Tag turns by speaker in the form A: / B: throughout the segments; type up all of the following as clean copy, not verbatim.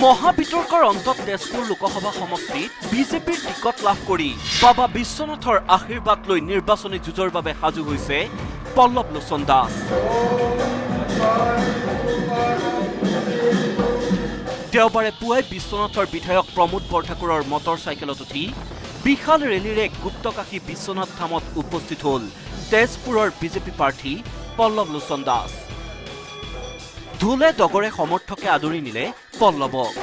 A: মহাবিতৰ্কৰ অন্তত তেজপুৰ লোকসভা সমষ্টিত বিজেপিৰ টিকট লাভ কৰি বাবা বিশ্বনাথৰ আশীৰ্বাদ লৈ নিৰ্বাচনী যুঁজৰ বাবে সাজু হৈছে পল্লৱ লোচন দাস। দেওবাৰে পুৱাই বিশ্বনাথৰ বিধায়ক প্ৰমোদ বৰঠাকুৰৰ মটৰ চাইকেলত উঠি বিশাল ৰেলীৰে গুপ্তকাশী বিশ্বনাথ ধামত উপস্থিত হ'ল তেজপুৰৰ বিজেপি প্ৰাৰ্থী পল্লৱ লোচন দাস। ঢোলে ডগৰে সমৰ্থকে আদৰি নিলে পল্লৱক।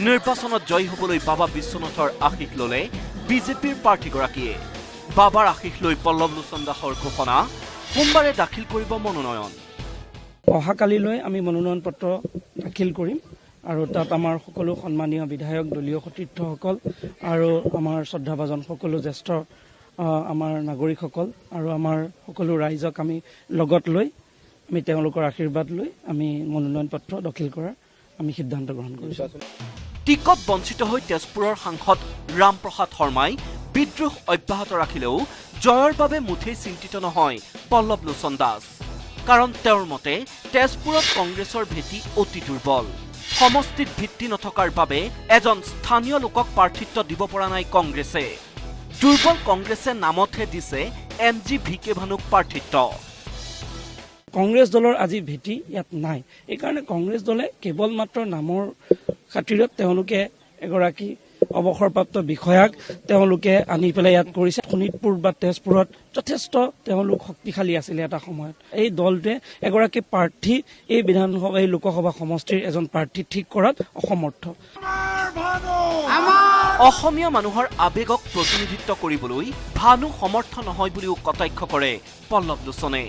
A: নিৰ্বাচনত জয়ী হ'বলৈ বাবা বিশ্বনাথৰ আশীষ ল'লে বিজেপিৰ প্ৰাৰ্থীগৰাকীয়ে। বাবাৰ আশীষ লৈ পল্লৱ লোচন দাসৰ ঘোষণা, সোমবাৰে দাখিল কৰিব মনোনয়ন।
B: অহাকালিলৈ আমি মনোনয়ন পত্ৰ দাখিল কৰিম আৰু তাত আমাৰ সকলো সন্মানীয় বিধায়ক, দলীয় সতীৰ্থসকল আৰু আমাৰ শ্ৰদ্ধাভাজন সকলো জ্যেষ্ঠ আমাৰ নাগৰিকসকল আৰু আমাৰ সকলো ৰাইজক আমি লগত লৈ আমি তেওঁলোকৰ আশীৰ্বাদ লৈ আমি মনোনয়ন পত্ৰ দাখিল কৰাৰ আমি সিদ্ধান্ত গ্ৰহণ কৰিছোঁ।
A: টিকট বঞ্চিত হৈ তেজপুৰৰ সাংসদ ৰামপ্ৰসাদ শৰ্মাই বিদ্ৰোহ অব্যাহত ৰাখিলেও জয়ৰ বাবে মুঠেই চিন্তিত নহয় পল্লৱ লোচন দাস। কাৰণ তেওঁৰ মতে তেজপুৰত কংগ্ৰেছৰ ভেটি অতি দুৰ্বল। সমষ্টিত ভিত্তি নথকাৰ বাবে এজন স্থানীয় লোকক প্ৰাৰ্থিত্ব দিব পৰা নাই কংগ্ৰেছে। দুৰ্বল কংগ্ৰেছে নামতহে দিছে MG-VK ভানুক প্ৰাৰ্থিত্ব।
B: কংগ্ৰেছ দলৰ আজি ভেটি ইয়াত নাই। এইকাৰণে কংগ্ৰেছ দলে কেৱল মাত্ৰ নামৰ খাতিৰত তেওঁলোকে এগৰাকী অৱসৰপ্ৰাপ্ত বিষয়াক তেওঁলোকে আনি পেলাই ইয়াত কৰিছে। শোণিতপুৰ বা তেজপুৰত যথেষ্ট তেওঁলোক শক্তিশালী আছিলে এটা সময়ত। এই দলটোৱে এগৰাকী প্ৰাৰ্থী এই বিধানসভা এই লোকসভা সমষ্টিৰ এজন প্ৰাৰ্থী ঠিক কৰাত অসমৰ্থ।
A: অসমীয়া মানুহৰ আৱেগক প্ৰতিনিধিত্ব কৰিবলৈ ভানু সমৰ্থ নহয় বুলিও কটাক্ষ কৰে পল্লৱ লোচনে।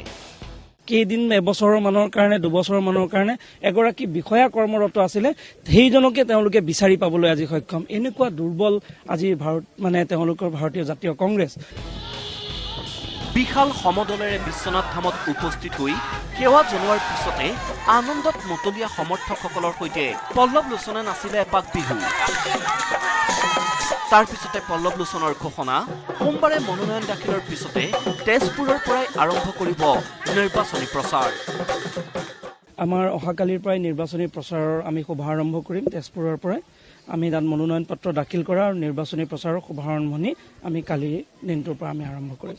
B: কেইদিন এবছৰৰ মানৰ কাৰণে, দুবছৰৰ মানৰ কাৰণে এগৰাকী বিষয়া কৰ্মৰত আছিলে, সেইজনকে তেওঁলোকে বিচাৰি পাবলৈ আজি সক্ষম। এনেকুৱা দুৰ্বল আজি তেওঁলোকৰ ভাৰতীয় জাতীয় কংগ্ৰেছ।
A: বিশাল সমদলেৰে বিশ্বনাথ ধামত উপস্থিত হৈ সেৱা জনোৱাৰ পিছতে আনন্দত মতলীয়া সমৰ্থকসকলৰ সৈতে পল্লৱ লোচনে নাচিলে এপাক বিহু। তাৰ পিছতে পল্লৱ লোচনৰ ঘোষণা, সোমবাৰে মনোনয়ন দাখিলৰ পিছতে তেজপুৰৰ পৰাই আৰম্ভ কৰিব নিৰ্বাচনী প্ৰচাৰ।
B: আমাৰ অহাকালিৰ পৰাই নিৰ্বাচনী প্ৰচাৰৰ আমি শুভাৰম্ভ কৰিম। তেজপুৰৰ পৰাই আমি তাত মনোনয়ন পত্ৰ দাখিল কৰা আৰু নিৰ্বাচনী প্ৰচাৰৰ শুভাৰম্ভণি আমি কালিৰ দিনটোৰ পৰা আমি আৰম্ভ কৰিম।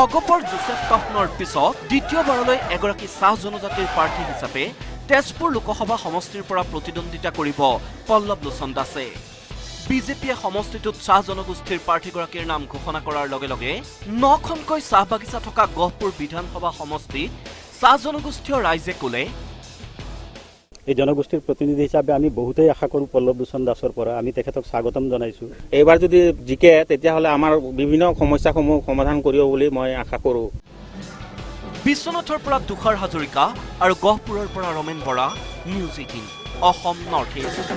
A: অগপৰ জোচেফ কাফনৰ পিছত দ্বিতীয়বাৰলৈ এগৰাকী চাহ জনজাতিৰ প্ৰাৰ্থী হিচাপে তেজপুৰ লোকসভা সমষ্টিৰ পৰা প্ৰতিদ্বন্দ্বিতা কৰিব পল্লৱ লোচন দাসে। বিজেপিয়ে সমষ্টিটোত চাহ জনগোষ্ঠীৰ প্ৰাৰ্থীগৰাকীৰ নাম ঘোষণা কৰাৰ লগে লগে 9খনকৈ চাহ বাগিচা থকা গহপুৰ বিধানসভা সমষ্টিত চাহ জনগোষ্ঠীয় ৰাইজে ক'লে,
C: এই জনগোষ্ঠীৰ প্ৰতিনিধি হিচাপে আমি বহুতেই আশা কৰোঁ পল্লৱ লোচন দাসৰ পৰা। আমি তেখেতক স্বাগতম জনাইছোঁ। এইবাৰ যদি জিকে তেতিয়াহ'লে আমাৰ বিভিন্ন সমস্যাসমূহ সমাধান কৰিব বুলি মই আশা কৰোঁ।
A: বিশ্বনাথৰ পৰা তুষাৰ হাজৰিকা আৰু গহপুৰৰ পৰা Ramen Bora, news 18 Assam north east.